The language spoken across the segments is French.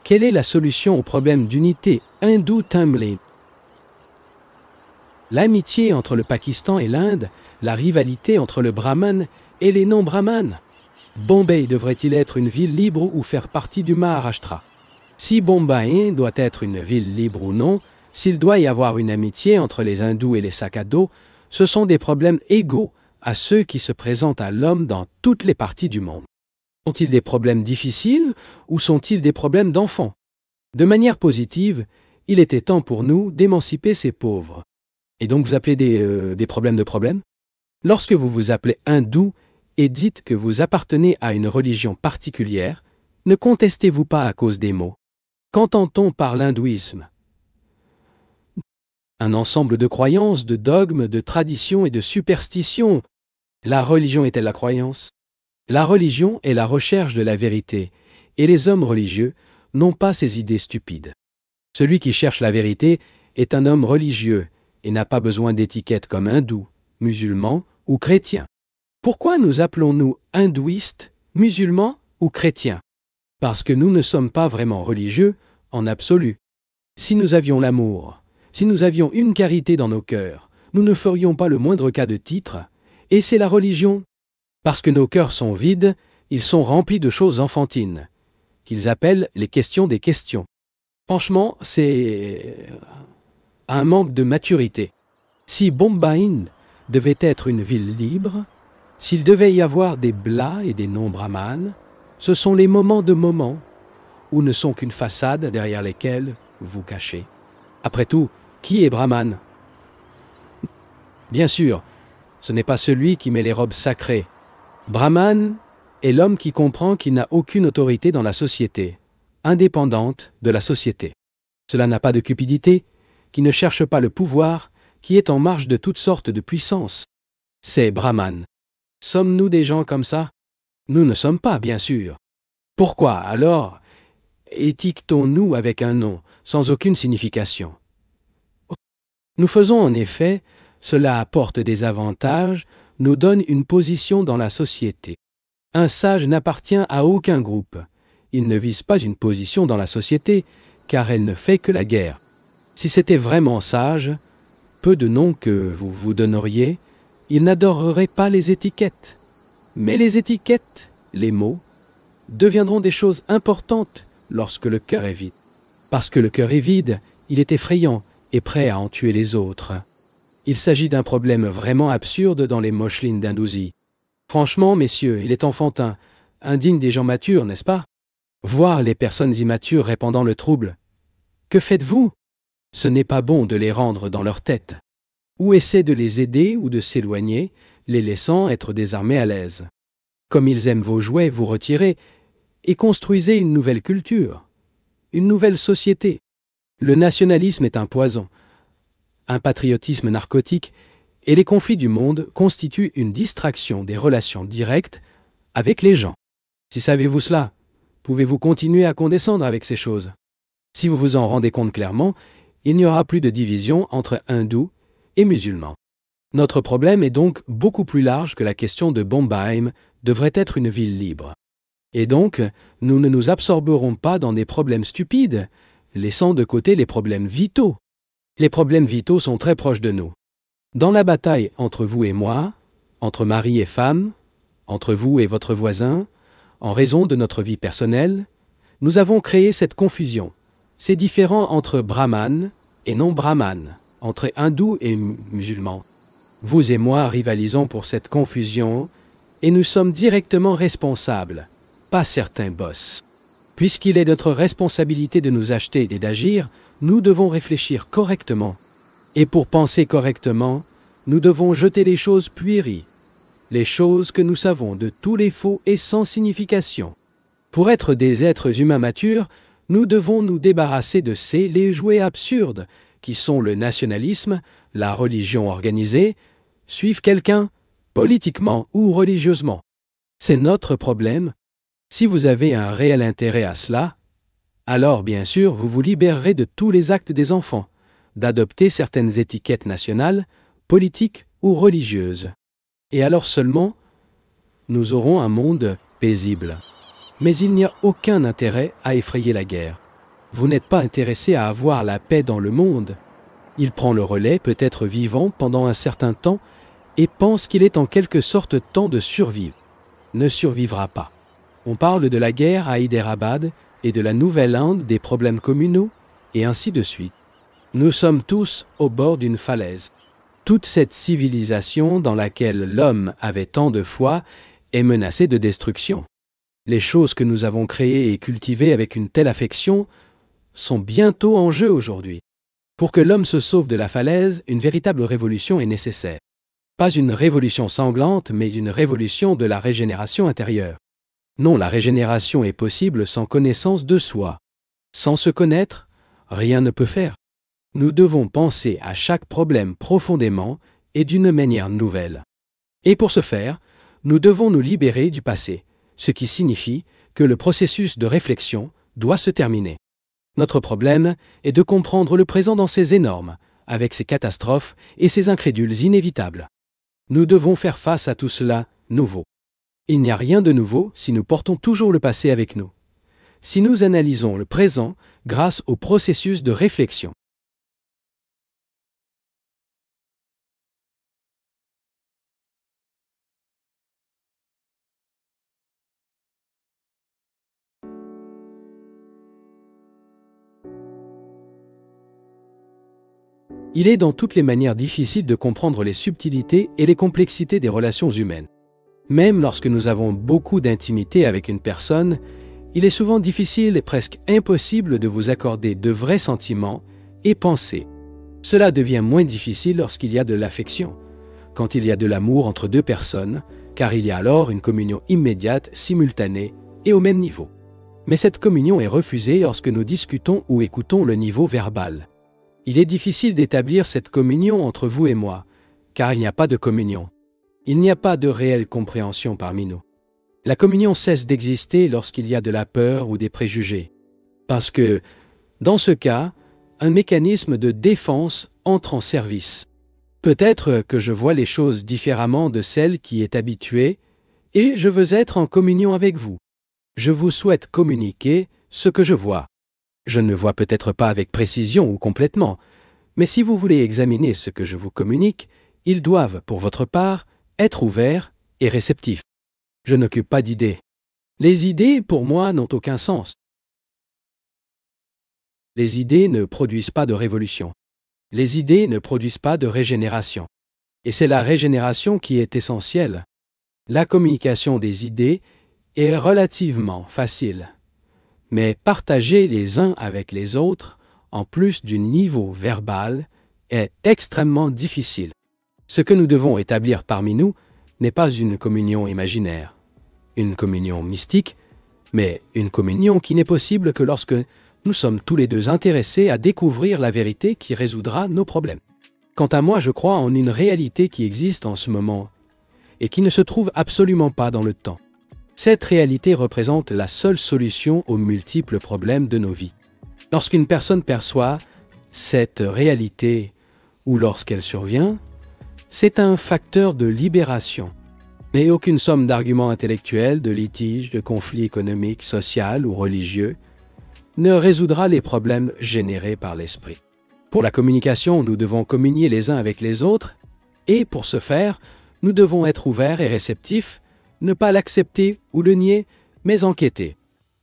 Quelle est la solution au problème d'unité hindou-tamil? L'amitié entre le Pakistan et l'Inde, la rivalité entre le brahman et les non-brahmanes. Bombay devrait-il être une ville libre ou faire partie du Maharashtra? Si Bombay doit être une ville libre ou non, s'il doit y avoir une amitié entre les hindous et les sacs à dos, ce sont des problèmes égaux à ceux qui se présentent à l'homme dans toutes les parties du monde. Sont-ils des problèmes difficiles ou sont-ils des problèmes d'enfants? De manière positive, il était temps pour nous d'émanciper ces pauvres. Et donc vous appelez des problèmes de problèmes? Lorsque vous vous appelez hindou et dites que vous appartenez à une religion particulière, ne contestez-vous pas à cause des mots. Qu'entend-on par l'hindouisme? Un ensemble de croyances, de dogmes, de traditions et de superstitions. La religion est-elle la croyance? La religion est la recherche de la vérité, et les hommes religieux n'ont pas ces idées stupides. Celui qui cherche la vérité est un homme religieux et n'a pas besoin d'étiquettes comme hindou, musulman ou chrétien. Pourquoi nous appelons-nous hindouistes, musulmans ou chrétiens? Parce que nous ne sommes pas vraiment religieux en absolu. Si nous avions l'amour, si nous avions une carité dans nos cœurs, nous ne ferions pas le moindre cas de titre, et c'est la religion. Parce que nos cœurs sont vides, ils sont remplis de choses enfantines, qu'ils appellent les questions des questions. Franchement, c'est un manque de maturité. Si Bombay devait être une ville libre, s'il devait y avoir des blahs et des non-brahmanes, ce sont les moments de moments où ne sont qu'une façade derrière lesquelles vous cachez. Après tout, qui est brahman? Bien sûr, ce n'est pas celui qui met les robes sacrées. Brahman est l'homme qui comprend qu'il n'a aucune autorité dans la société, indépendante de la société. Cela n'a pas de cupidité, qui ne cherche pas le pouvoir, qui est en marge de toutes sortes de puissances. C'est Brahman. Sommes-nous des gens comme ça? Nous ne sommes pas, bien sûr. Pourquoi, alors, étiquetons-nous avec un nom, sans aucune signification? Nous faisons en effet, cela apporte des avantages, nous donne une position dans la société. Un sage n'appartient à aucun groupe. Il ne vise pas une position dans la société, car elle ne fait que la guerre. Si c'était vraiment sage, peu de noms que vous vous donneriez, il n'adorerait pas les étiquettes. Mais les étiquettes, les mots, deviendront des choses importantes lorsque le cœur est vide. Parce que le cœur est vide, il est effrayant et prêt à en tuer les autres. Il s'agit d'un problème vraiment absurde dans les moshlins d'hindousie. Franchement, messieurs, il est enfantin, indigne des gens matures, n'est-ce pas? Voir les personnes immatures répandant le trouble. Que faites-vous? Ce n'est pas bon de les rendre dans leur tête. Ou essaie de les aider ou de s'éloigner, les laissant être désarmés à l'aise. Comme ils aiment vos jouets, vous retirez et construisez une nouvelle culture, une nouvelle société. Le nationalisme est un poison, un patriotisme narcotique, et les conflits du monde constituent une distraction des relations directes avec les gens. Si savez-vous cela, pouvez-vous continuer à condescendre avec ces choses? Si vous vous en rendez compte clairement, il n'y aura plus de division entre hindous et musulmans. Notre problème est donc beaucoup plus large que la question de Bombay devrait être une ville libre. Et donc, nous ne nous absorberons pas dans des problèmes stupides, laissant de côté les problèmes vitaux. Les problèmes vitaux sont très proches de nous. Dans la bataille entre vous et moi, entre mari et femme, entre vous et votre voisin, en raison de notre vie personnelle, nous avons créé cette confusion, ces différends entre brahman et non-brahman, entre hindous et musulmans. Vous et moi rivalisons pour cette confusion et nous sommes directement responsables, pas certains boss. Puisqu'il est notre responsabilité de nous acheter et d'agir, nous devons réfléchir correctement. Et pour penser correctement, nous devons jeter les choses puériles, les choses que nous savons de tous les faux et sans signification. Pour être des êtres humains matures, nous devons nous débarrasser de les jouets absurdes qui sont le nationalisme, la religion organisée, suivre quelqu'un, politiquement ou religieusement. C'est notre problème. Si vous avez un réel intérêt à cela, alors bien sûr vous vous libérerez de tous les actes des enfants, d'adopter certaines étiquettes nationales, politiques ou religieuses. Et alors seulement, nous aurons un monde paisible. Mais il n'y a aucun intérêt à effrayer la guerre. Vous n'êtes pas intéressé à avoir la paix dans le monde. Il prend le relais, peut-être vivant pendant un certain temps, et pense qu'il est en quelque sorte temps de survivre. Ne survivra pas. On parle de la guerre à Hyderabad et de la Nouvelle-Inde, des problèmes communaux, et ainsi de suite. Nous sommes tous au bord d'une falaise. Toute cette civilisation dans laquelle l'homme avait tant de foi est menacée de destruction. Les choses que nous avons créées et cultivées avec une telle affection sont bientôt en jeu aujourd'hui. Pour que l'homme se sauve de la falaise, une véritable révolution est nécessaire. Pas une révolution sanglante, mais une révolution de la régénération intérieure. Non, la régénération est possible sans connaissance de soi. Sans se connaître, rien ne peut faire. Nous devons penser à chaque problème profondément et d'une manière nouvelle. Et pour ce faire, nous devons nous libérer du passé, ce qui signifie que le processus de réflexion doit se terminer. Notre problème est de comprendre le présent dans ses énormes, avec ses catastrophes et ses incrédules inévitables. Nous devons faire face à tout cela nouveau. Il n'y a rien de nouveau si nous portons toujours le passé avec nous. Si nous analysons le présent grâce au processus de réflexion. Il est dans toutes les manières difficile de comprendre les subtilités et les complexités des relations humaines. Même lorsque nous avons beaucoup d'intimité avec une personne, il est souvent difficile et presque impossible de vous accorder de vrais sentiments et pensées. Cela devient moins difficile lorsqu'il y a de l'affection, quand il y a de l'amour entre deux personnes, car il y a alors une communion immédiate, simultanée et au même niveau. Mais cette communion est refusée lorsque nous discutons ou écoutons le niveau verbal. Il est difficile d'établir cette communion entre vous et moi, car il n'y a pas de communion. Il n'y a pas de réelle compréhension parmi nous. La communion cesse d'exister lorsqu'il y a de la peur ou des préjugés. Parce que, dans ce cas, un mécanisme de défense entre en service. Peut-être que je vois les choses différemment de celle qui est habituée, et je veux être en communion avec vous. Je vous souhaite communiquer ce que je vois. Je ne vois peut-être pas avec précision ou complètement, mais si vous voulez examiner ce que je vous communique, ils doivent, pour votre part, être ouverts et réceptifs. Je n'occupe pas d'idées. Les idées, pour moi, n'ont aucun sens. Les idées ne produisent pas de révolution. Les idées ne produisent pas de régénération. Et c'est la régénération qui est essentielle. La communication des idées est relativement facile. Mais partager les uns avec les autres, en plus du niveau verbal, est extrêmement difficile. Ce que nous devons établir parmi nous n'est pas une communion imaginaire, une communion mystique, mais une communion qui n'est possible que lorsque nous sommes tous les deux intéressés à découvrir la vérité qui résoudra nos problèmes. Quant à moi, je crois en une réalité qui existe en ce moment et qui ne se trouve absolument pas dans le temps. Cette réalité représente la seule solution aux multiples problèmes de nos vies. Lorsqu'une personne perçoit cette réalité ou lorsqu'elle survient, c'est un facteur de libération. Mais aucune somme d'arguments intellectuels, de litiges, de conflits économiques, sociaux ou religieux ne résoudra les problèmes générés par l'esprit. Pour la communication, nous devons communier les uns avec les autres et pour ce faire, nous devons être ouverts et réceptifs, ne pas l'accepter ou le nier, mais enquêter.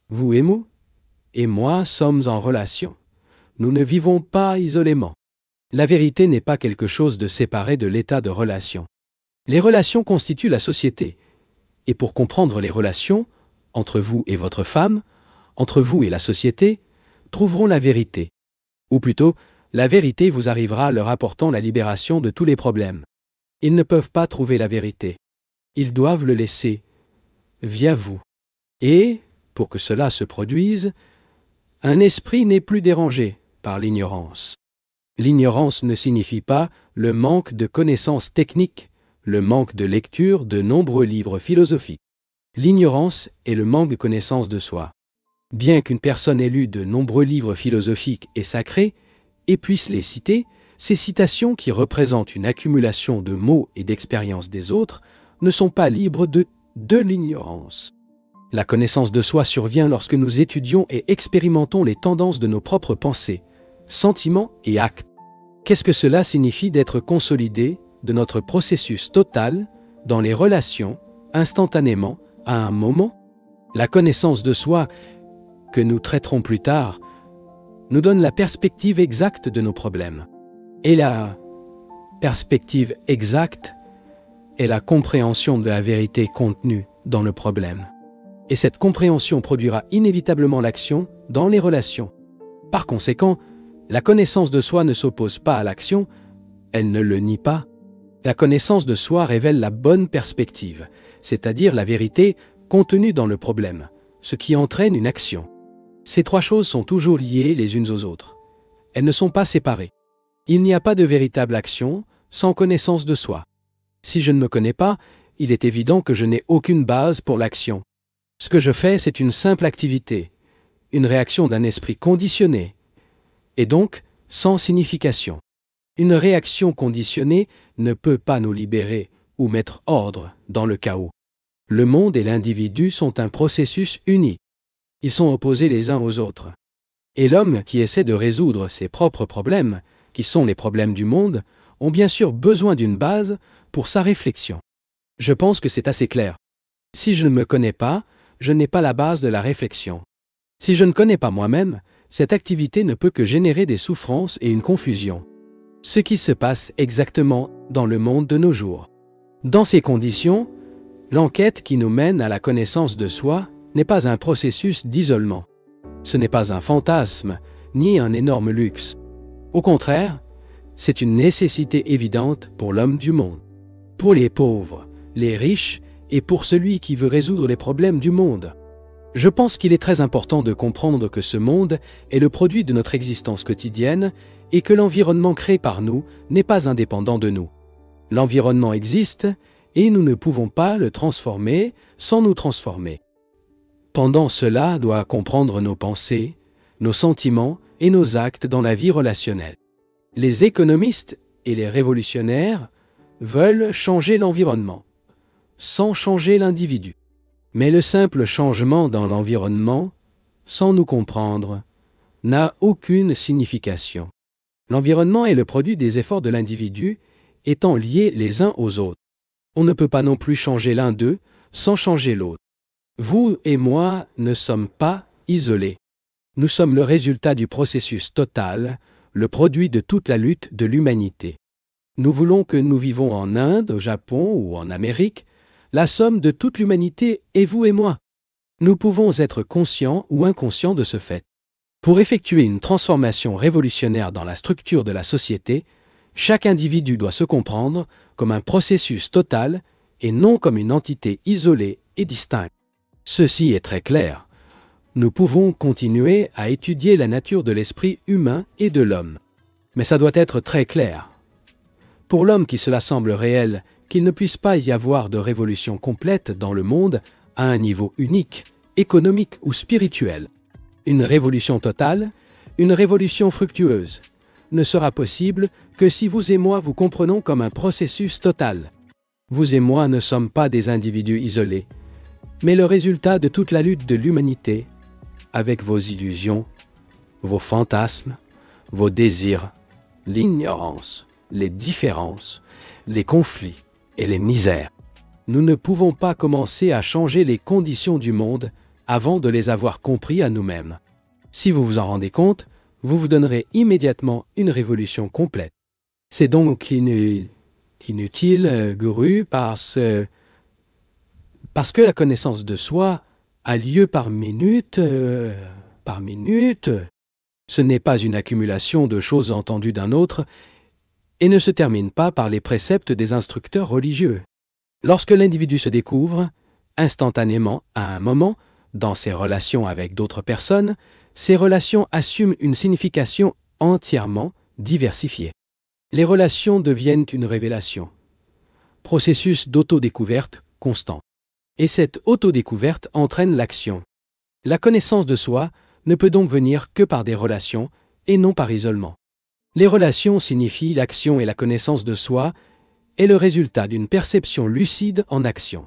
Vous et moi sommes en relation. Nous ne vivons pas isolément. La vérité n'est pas quelque chose de séparé de l'état de relation. Les relations constituent la société. Et pour comprendre les relations, entre vous et votre femme, entre vous et la société, trouveront la vérité. Ou plutôt, la vérité vous arrivera leur apportant la libération de tous les problèmes. Ils ne peuvent pas trouver la vérité. Ils doivent le laisser via vous. Et, pour que cela se produise, un esprit n'est plus dérangé par l'ignorance. L'ignorance ne signifie pas le manque de connaissances techniques, le manque de lecture de nombreux livres philosophiques. L'ignorance est le manque de connaissance de soi. Bien qu'une personne ait lu de nombreux livres philosophiques et sacrés et puisse les citer, ces citations qui représentent une accumulation de mots et d'expériences des autres ne sont pas libres de l'ignorance. La connaissance de soi survient lorsque nous étudions et expérimentons les tendances de nos propres pensées, sentiments et actes. Qu'est-ce que cela signifie d'être consolidé de notre processus total dans les relations, instantanément, à un moment? La connaissance de soi, que nous traiterons plus tard, nous donne la perspective exacte de nos problèmes. Et la perspective exacte est la compréhension de la vérité contenue dans le problème. Et cette compréhension produira inévitablement l'action dans les relations. Par conséquent, la connaissance de soi ne s'oppose pas à l'action, elle ne le nie pas. La connaissance de soi révèle la bonne perspective, c'est-à-dire la vérité contenue dans le problème, ce qui entraîne une action. Ces trois choses sont toujours liées les unes aux autres. Elles ne sont pas séparées. Il n'y a pas de véritable action sans connaissance de soi. Si je ne me connais pas, il est évident que je n'ai aucune base pour l'action. Ce que je fais, c'est une simple activité, une réaction d'un esprit conditionné, et donc sans signification. Une réaction conditionnée ne peut pas nous libérer ou mettre ordre dans le chaos. Le monde et l'individu sont un processus unique. Ils sont opposés les uns aux autres. Et l'homme qui essaie de résoudre ses propres problèmes, qui sont les problèmes du monde, ont bien sûr besoin d'une base pour sa réflexion. Je pense que c'est assez clair. Si je ne me connais pas, je n'ai pas la base de la réflexion. Si je ne connais pas moi-même, cette activité ne peut que générer des souffrances et une confusion. Ce qui se passe exactement dans le monde de nos jours. Dans ces conditions, l'enquête qui nous mène à la connaissance de soi n'est pas un processus d'isolement. Ce n'est pas un fantasme, ni un énorme luxe. Au contraire, c'est une nécessité évidente pour l'homme du monde. Pour les pauvres, les riches et pour celui qui veut résoudre les problèmes du monde. Je pense qu'il est très important de comprendre que ce monde est le produit de notre existence quotidienne et que l'environnement créé par nous n'est pas indépendant de nous. L'environnement existe et nous ne pouvons pas le transformer sans nous transformer. Pendant cela, doit comprendre nos pensées, nos sentiments et nos actes dans la vie relationnelle. Les économistes et les révolutionnaires veulent changer l'environnement, sans changer l'individu. Mais le simple changement dans l'environnement, sans nous comprendre, n'a aucune signification. L'environnement est le produit des efforts de l'individu, étant liés les uns aux autres. On ne peut pas non plus changer l'un d'eux sans changer l'autre. Vous et moi ne sommes pas isolés. Nous sommes le résultat du processus total, le produit de toute la lutte de l'humanité. Nous voulons que nous vivons en Inde, au Japon ou en Amérique, la somme de toute l'humanité est vous et moi. Nous pouvons être conscients ou inconscients de ce fait. Pour effectuer une transformation révolutionnaire dans la structure de la société, chaque individu doit se comprendre comme un processus total et non comme une entité isolée et distincte. Ceci est très clair. Nous pouvons continuer à étudier la nature de l'esprit humain et de l'homme. Mais ça doit être très clair. Pour l'homme qui cela semble réel, qu'il ne puisse pas y avoir de révolution complète dans le monde à un niveau unique, économique ou spirituel. Une révolution totale, une révolution fructueuse, ne sera possible que si vous et moi vous comprenons comme un processus total. Vous et moi ne sommes pas des individus isolés, mais le résultat de toute la lutte de l'humanité, avec vos illusions, vos fantasmes, vos désirs, l'ignorance, les différences, les conflits et les misères. Nous ne pouvons pas commencer à changer les conditions du monde avant de les avoir compris à nous-mêmes. Si vous vous en rendez compte, vous vous donnerez immédiatement une révolution complète. C'est donc inutile, Guru, parce que la connaissance de soi a lieu par minute. Ce n'est pas une accumulation de choses entendues d'un autre et ne se termine pas par les préceptes des instructeurs religieux. Lorsque l'individu se découvre, instantanément, à un moment, dans ses relations avec d'autres personnes, ces relations assument une signification entièrement diversifiée. Les relations deviennent une révélation. Processus d'autodécouverte constant. Et cette autodécouverte entraîne l'action. La connaissance de soi ne peut donc venir que par des relations et non par isolement. Les relations signifient l'action et la connaissance de soi est le résultat d'une perception lucide en action.